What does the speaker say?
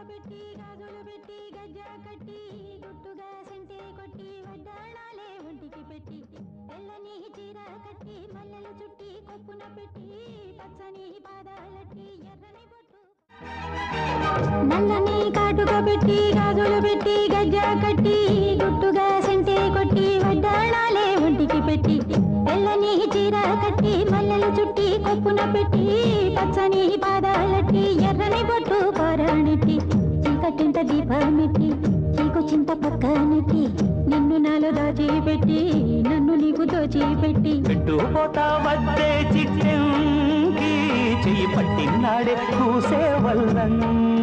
పెట్టి గాజులు పెట్టి గజ్జా కట్టి గుట్టుగా సెంటే కొట్టి వడ్డాణాలే ఒంటికి పెట్టి తెల్లని చీర కట్టి మల్లెలు చుట్టి కొప్పున పెట్టి పచ్చని పాదాలట్టి ఎర్రని బొట్టు నల్లని కాటుక పెట్టి గాజులు పెట్టి గజ్జా కట్టి గుట్టుగా సెంటే కొట్టి వడ్డాణాలే ఒంటికి పెట్టి తెల్లని చీర కట్టి మల్లెలు చుట్టి కొప్పున పెట్టి పచ్చని పాదాలట్టి ఎర్రని బొట్టు పారాణెట్టి చీకటింట దీపమెట్టి చీకు చింత పక్కనెట్టి నిన్ను నాలో దాచిపెట్టి నన్ను నీకు దోచిపెట్టి పోతా వద్దే చిట్టెంకి చెయ్యి పట్టినాడే కూసే వల్లంగి